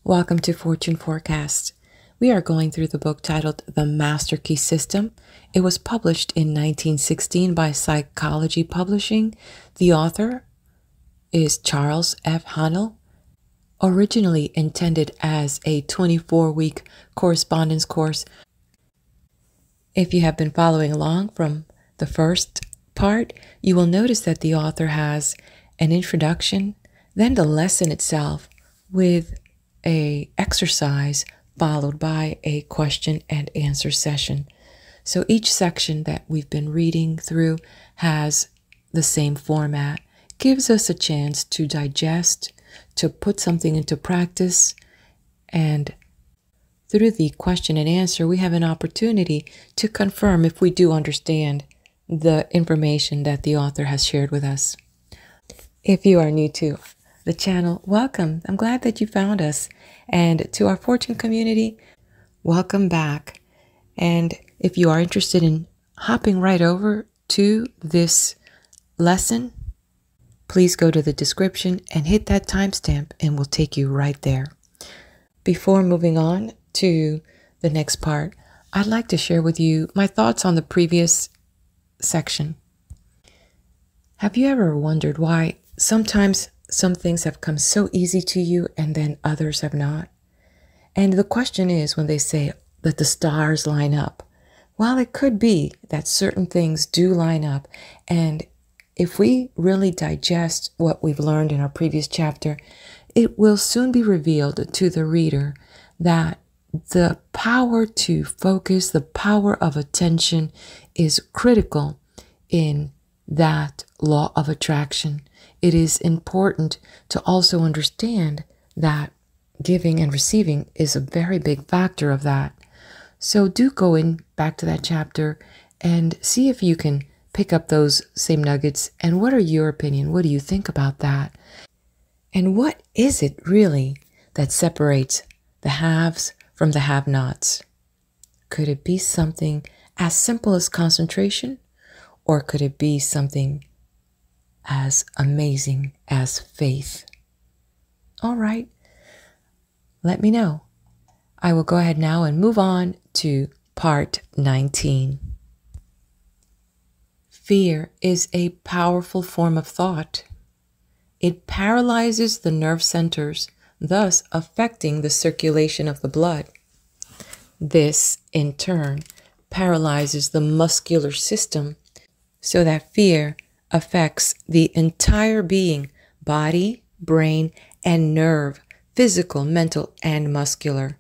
Welcome to Fortune Forecast. We are going through the book titled The Master Key System. It was published in 1916 by Psychology Publishing. The author is Charles F. Haanel. Originally intended as a 24-week correspondence course. If you have been following along from the first part, you will notice that the author has an introduction, then the lesson itself with an exercise followed by a question and answer session. So each section that we've been reading through has the same format, gives us a chance to digest, to put something into practice, and through the question and answer, we have an opportunity to confirm if we do understand the information that the author has shared with us. If you are new to the channel, welcome. I'm glad that you found us. And to our Fortune community, welcome back. And if you are interested in hopping right over to this lesson, please go to the description and hit that timestamp and we'll take you right there. Before moving on to the next part, I'd like to share with you my thoughts on the previous section. Have you ever wondered why sometimes some things have come so easy to you and then others have not? And the question is, when they say that the stars line up, well, it could be that certain things do line up. And if we really digest what we've learned in our previous chapter, it will soon be revealed to the reader that the power to focus, the power of attention is critical in that law of attraction. It is important to also understand that giving and receiving is a very big factor of that. So do go in back to that chapter and see if you can pick up those same nuggets. And what are your opinion? What do you think about that? And what is it really that separates the haves from the have-nots? Could it be something as simple as concentration? Or could it be something as amazing as faith? All right, let me know. I will go ahead now and move on to part 19. Fear is a powerful form of thought. It paralyzes the nerve centers, thus affecting the circulation of the blood. This, in turn, paralyzes the muscular system so that fear affects the entire being, body, brain, and nerve, physical, mental, and muscular.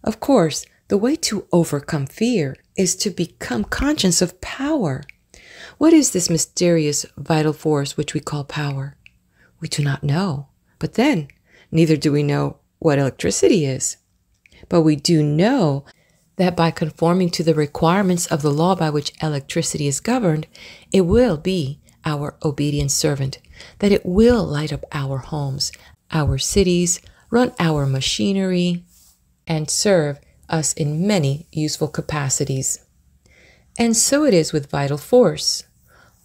Of course, the way to overcome fear is to become conscious of power. What is this mysterious vital force which we call power? We do not know. But then, neither do we know what electricity is. But we do know that by conforming to the requirements of the law by which electricity is governed, it will be our obedient servant, that it will light up our homes, our cities, run our machinery, and serve us in many useful capacities. And so it is with vital force.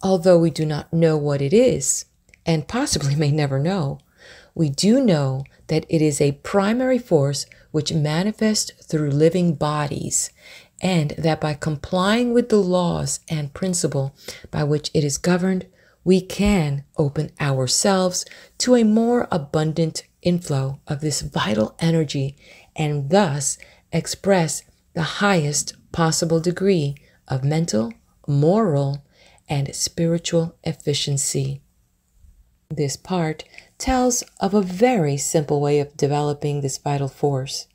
Although we do not know what it is, and possibly may never know, we do know that it is a primary force which manifests through living bodies, and that by complying with the laws and principle by which it is governed, we can open ourselves to a more abundant inflow of this vital energy and thus express the highest possible degree of mental, moral, and spiritual efficiency. This part tells of a very simple way of developing this vital force.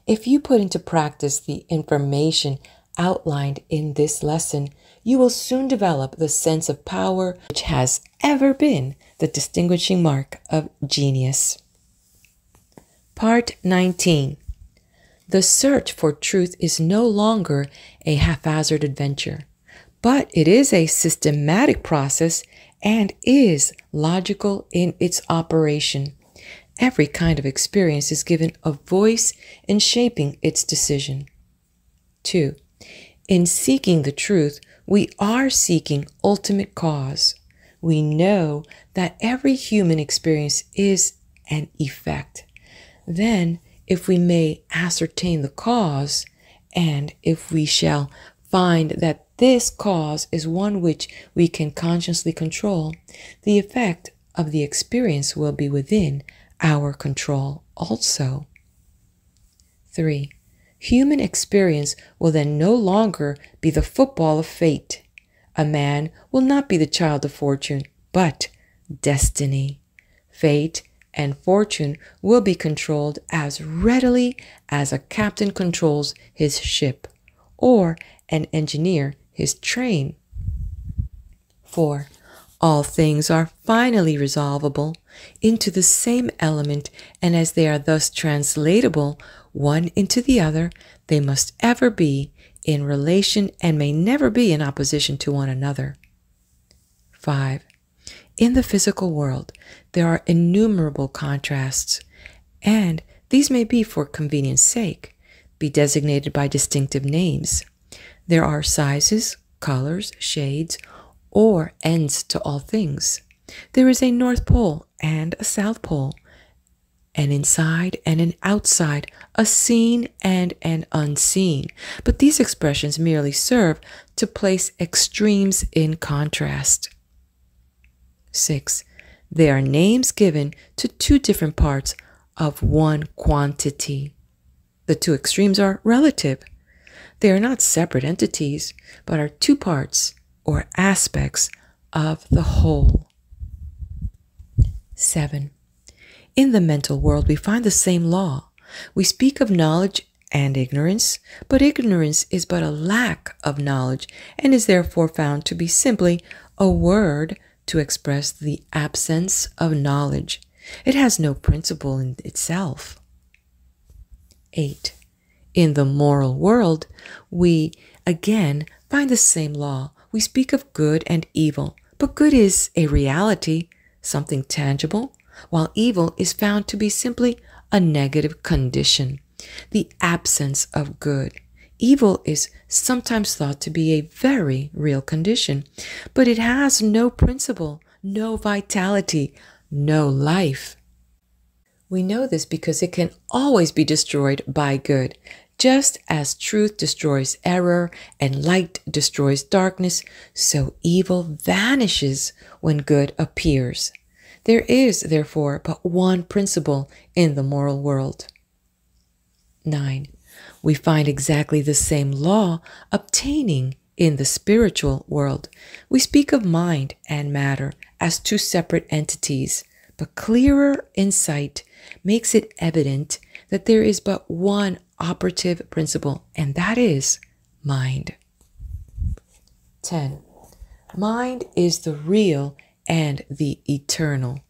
If you put into practice the information outlined in this lesson, you will soon develop the sense of power which has ever been the distinguishing mark of genius. Part 19. The search for truth is no longer a haphazard adventure, but it is a systematic process and is logical in its operation. Every kind of experience is given a voice in shaping its decision. 2. In seeking the truth, we are seeking ultimate cause. We know that every human experience is an effect. Then, if we may ascertain the cause, and if we shall find that this cause is one which we can consciously control, the effect of the experience will be within our control also. 3. Human experience will then no longer be the football of fate. A man will not be the child of fortune, but destiny. Fate and fortune will be controlled as readily as a captain controls his ship, or an engineer his train. 4. All things are finally resolvable into the same element, and as they are thus translatable one into the other, they must ever be in relation and may never be in opposition to one another. 5. In the physical world, there are innumerable contrasts, and these may be for convenience sake, be designated by distinctive names. There are sizes, colors, shades, or ends to all things. There is a North Pole and a South Pole, an inside and an outside, a seen and an unseen. But these expressions merely serve to place extremes in contrast. 6. They are names given to two different parts of one quantity. The two extremes are relative. They are not separate entities, but are two parts or aspects of the whole. 7. In the mental world, we find the same law. We speak of knowledge and ignorance, but ignorance is but a lack of knowledge and is therefore found to be simply a word to express the absence of knowledge. It has no principle in itself. 8. In the moral world, we again find the same law. We speak of good and evil, but good is a reality, something tangible, while evil is found to be simply a negative condition, the absence of good. Evil is sometimes thought to be a very real condition, but it has no principle, no vitality, no life. We know this because it can always be destroyed by good. Just as truth destroys error and light destroys darkness, so evil vanishes when good appears. There is, therefore, but one principle in the moral world. 9. We find exactly the same law obtaining in the spiritual world. We speak of mind and matter as two separate entities, but clearer insight makes it evident that there is but one operative principle, and that is mind. 10. Mind is the real and the eternal.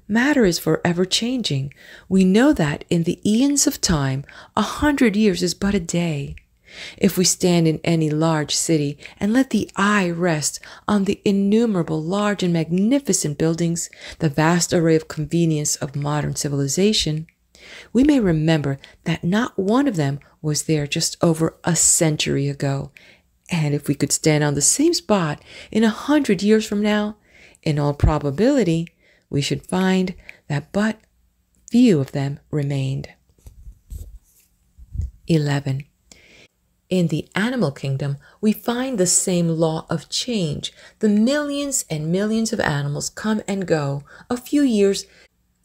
Matter is forever changing. We know that in the eons of time, 100 years is but a day. If we stand in any large city and let the eye rest on the innumerable large and magnificent buildings, the vast array of convenience of modern civilization, we may remember that not one of them was there just over a century ago. And if we could stand on the same spot in 100 years from now, in all probability, we should find that but few of them remained. 11. In the animal kingdom, we find the same law of change. The millions and millions of animals come and go, a few years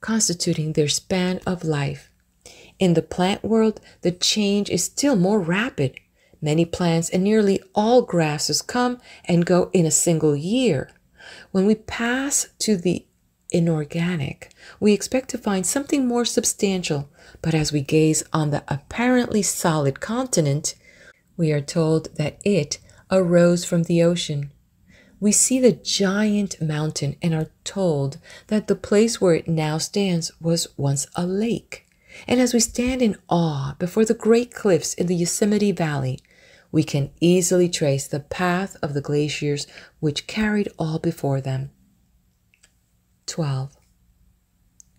constituting their span of life. In the plant world, the change is still more rapid. Many plants and nearly all grasses come and go in a single year. When we pass to the inorganic, we expect to find something more substantial, but as we gaze on the apparently solid continent, we are told that it arose from the ocean. We see the giant mountain and are told that the place where it now stands was once a lake. And as we stand in awe before the great cliffs in the Yosemite Valley, we can easily trace the path of the glaciers which carried all before them. 12.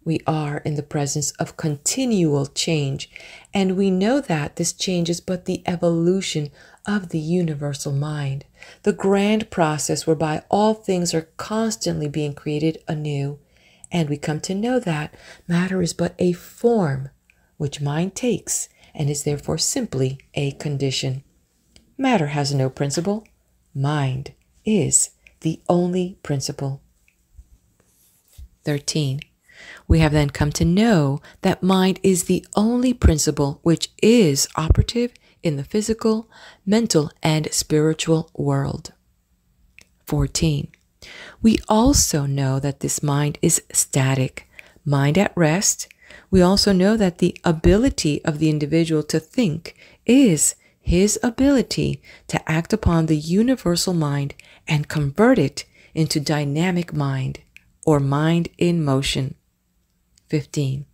We are in the presence of continual change, and we know that this change is but the evolution of the universal mind, the grand process whereby all things are constantly being created anew, and we come to know that matter is but a form which mind takes and is therefore simply a condition. Matter has no principle. Mind is the only principle. 13. We have then come to know that mind is the only principle which is operative in the physical, mental, and spiritual world. 14. We also know that this mind is static, mind at rest. We also know that the ability of the individual to think is his ability to act upon the universal mind and convert it into dynamic mind, or mind in motion. 15.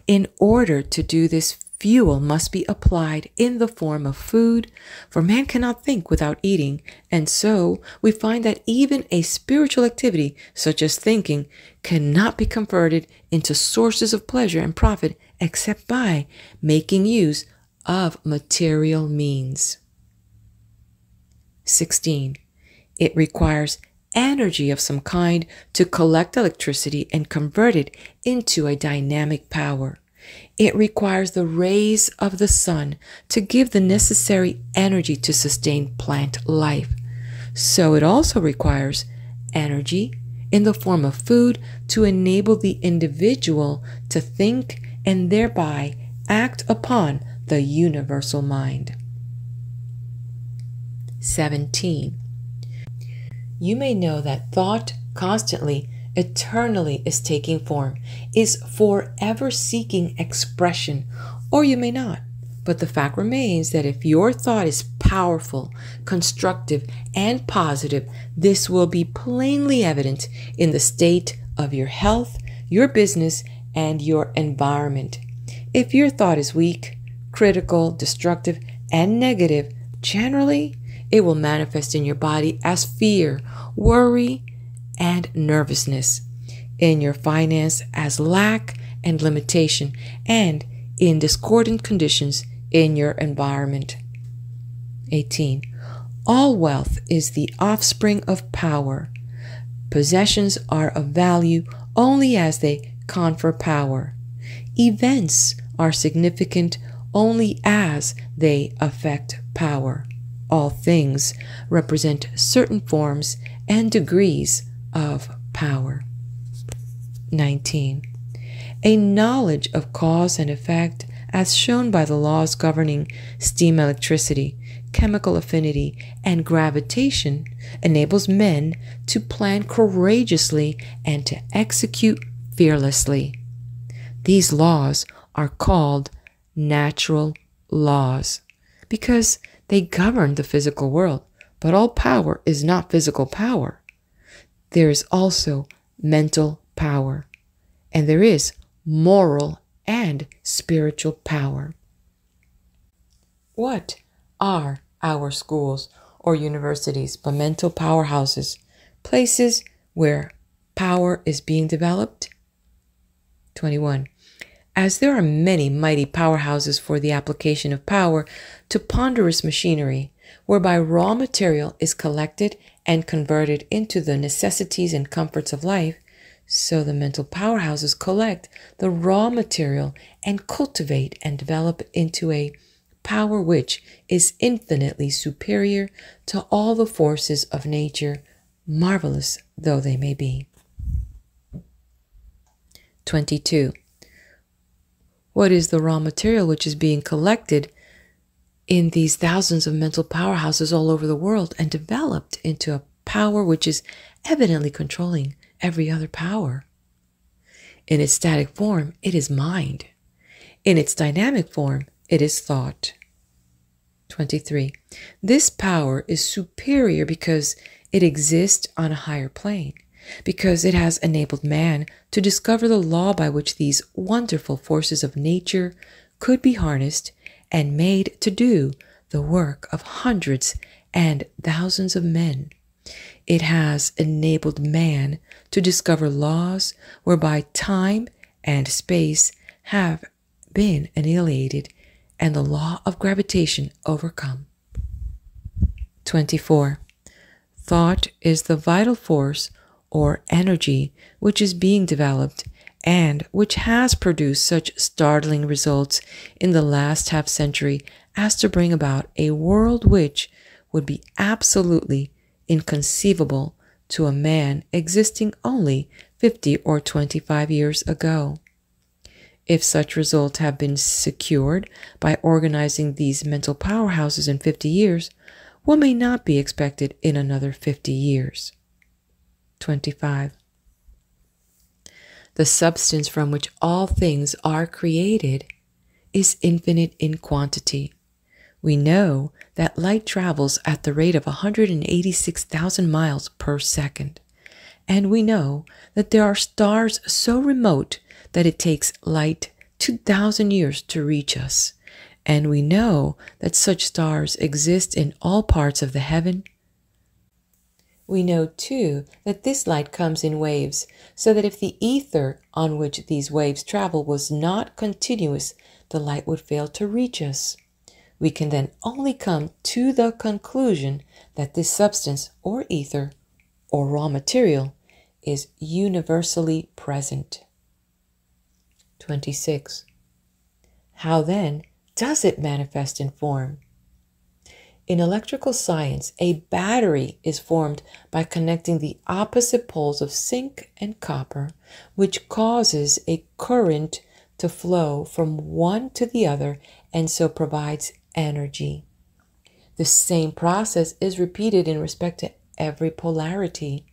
In order to do this, fuel must be applied in the form of food, for man cannot think without eating, and so we find that even a spiritual activity such as thinking cannot be converted into sources of pleasure and profit except by making use of material means. 16. It requires energy of some kind to collect electricity and convert it into a dynamic power. It requires the rays of the sun to give the necessary energy to sustain plant life. So it also requires energy in the form of food to enable the individual to think and thereby act upon the universal mind. 17. You may know that thought constantly, eternally is taking form, is forever seeking expression, or you may not. But the fact remains that if your thought is powerful, constructive, and positive, this will be plainly evident in the state of your health, your business, and your environment. If your thought is weak, critical, destructive, and negative, generally, it will manifest in your body as fear, worry, and nervousness, in your finance as lack and limitation, and in discordant conditions in your environment. 18. All wealth is the offspring of power. Possessions are of value only as they confer power. Events are significant only as they affect power. All things represent certain forms and degrees of power. 19. A knowledge of cause and effect, as shown by the laws governing steam, electricity, chemical affinity, and gravitation, enables men to plan courageously and to execute fearlessly. These laws are called natural laws because they govern the physical world, but all power is not physical power. There is also mental power, and there is moral and spiritual power. What are our schools or universities but mental powerhouses, places where power is being developed? 21. As there are many mighty powerhouses for the application of power to ponderous machinery, whereby raw material is collected and converted into the necessities and comforts of life, so the mental powerhouses collect the raw material and cultivate and develop into a power which is infinitely superior to all the forces of nature, marvelous though they may be. 22. What is the raw material which is being collected in these thousands of mental powerhouses all over the world and developed into a power which is evidently controlling every other power? In its static form, it is mind. In its dynamic form, it is thought. 23. This power is superior because it exists on a higher plane, because it has enabled man to discover the law by which these wonderful forces of nature could be harnessed and made to do the work of hundreds and thousands of men. It has enabled man to discover laws whereby time and space have been annihilated and the law of gravitation overcome. 24. Thought is the vital force or energy which is being developed and which has produced such startling results in the last half century as to bring about a world which would be absolutely inconceivable to a man existing only 50 or 25 years ago. If such results have been secured by organizing these mental powerhouses in 50 years, what may not be expected in another 50 years? 25. The substance from which all things are created is infinite in quantity. We know that light travels at the rate of 186,000 miles per second, and we know that there are stars so remote that it takes light 2,000 years to reach us, and we know that such stars exist in all parts of the heaven. We know, too, that this light comes in waves, so that if the ether on which these waves travel was not continuous, the light would fail to reach us. We can then only come to the conclusion that this substance, or ether, or raw material, is universally present. 26. How then does it manifest in form? In electrical science, a battery is formed by connecting the opposite poles of zinc and copper, which causes a current to flow from one to the other and so provides energy. The same process is repeated in respect to every polarity,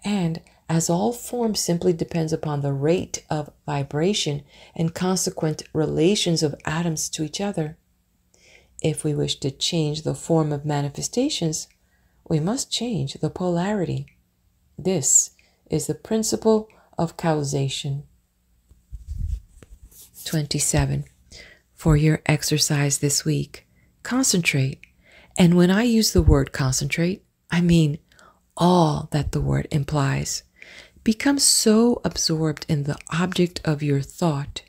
and as all form simply depends upon the rate of vibration and consequent relations of atoms to each other, if we wish to change the form of manifestations, we must change the polarity. This is the principle of causation. 27. For your exercise this week, concentrate. And when I use the word concentrate, I mean all that the word implies. Become so absorbed in the object of your thought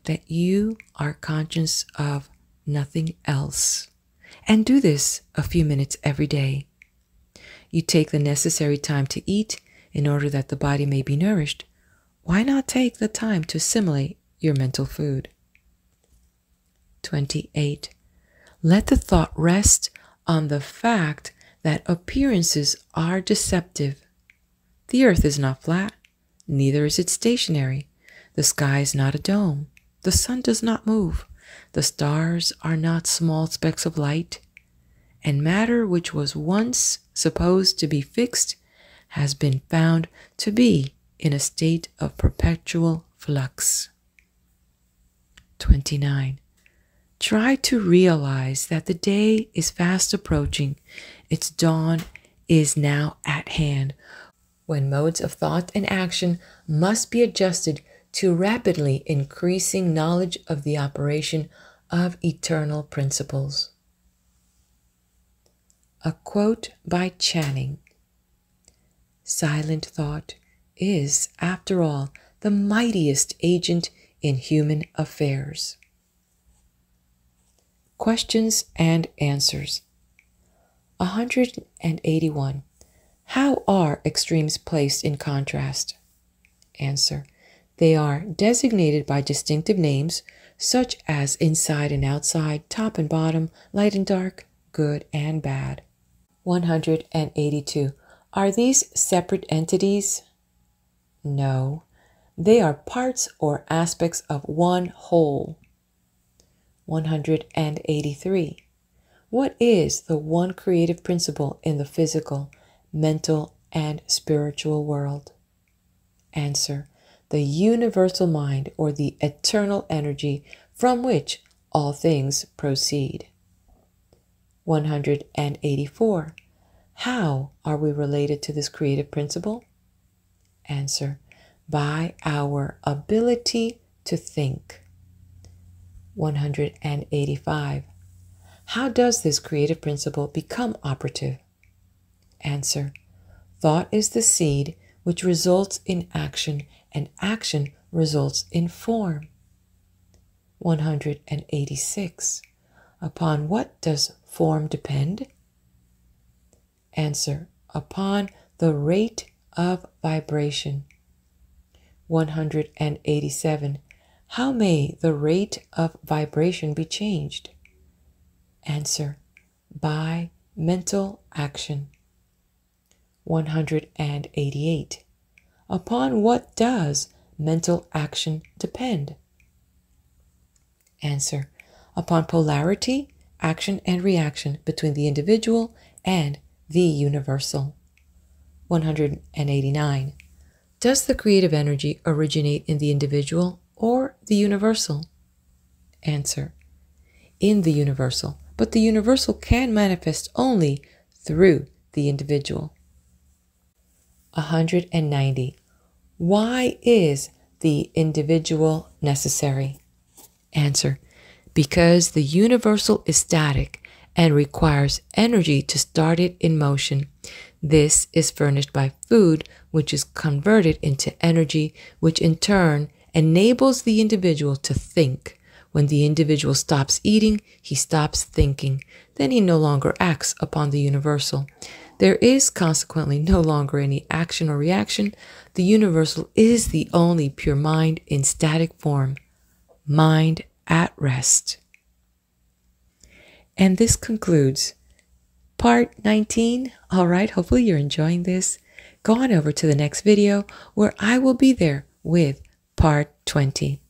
that you are conscious of nothing else. And do this a few minutes every day. You take the necessary time to eat in order that the body may be nourished. Why not take the time to assimilate your mental food? 28. Let the thought rest on the fact that appearances are deceptive. The earth is not flat, neither is it stationary. The sky is not a dome. The sun does not move. The stars are not small specks of light, and matter which was once supposed to be fixed has been found to be in a state of perpetual flux. 29. Try to realize that the day is fast approaching. Its dawn is now at hand, when modes of thought and action must be adjusted to rapidly increasing knowledge of the operation of eternal principles. A quote by Channing. Silent thought is, after all, the mightiest agent in human affairs. Questions and answers. 181. How are extremes placed in contrast? Answer. They are designated by distinctive names, such as inside and outside, top and bottom, light and dark, good and bad. 182. Are these separate entities? No. They are parts or aspects of one whole. 183. What is the one creative principle in the physical, mental, and spiritual world? Answer. The universal mind, or the eternal energy from which all things proceed. 184. How are we related to this creative principle? Answer. By our ability to think. 185. How does this creative principle become operative? Answer. Thought is the seed which results in action, and action results in form. 186. Upon what does form depend? Answer. Upon the rate of vibration. 187. How may the rate of vibration be changed? Answer: by mental action. 188. Upon what does mental action depend? Answer: upon polarity, action and reaction between the individual and the universal. 189. Does the creative energy originate in the individual or the universal? Answer: in the universal, but the universal can manifest only through the individual. 190. Why is the individual necessary? Answer: because the universal is static and requires energy to start it in motion. This is furnished by food, which is converted into energy, which in turn enables the individual to think. When the individual stops eating, he stops thinking. Then he no longer acts upon the universal. There is consequently no longer any action or reaction. The universal is the only pure mind in static form, mind at rest. And this concludes part 19. All right, hopefully you're enjoying this. Go on over to the next video where I will be there with part 20.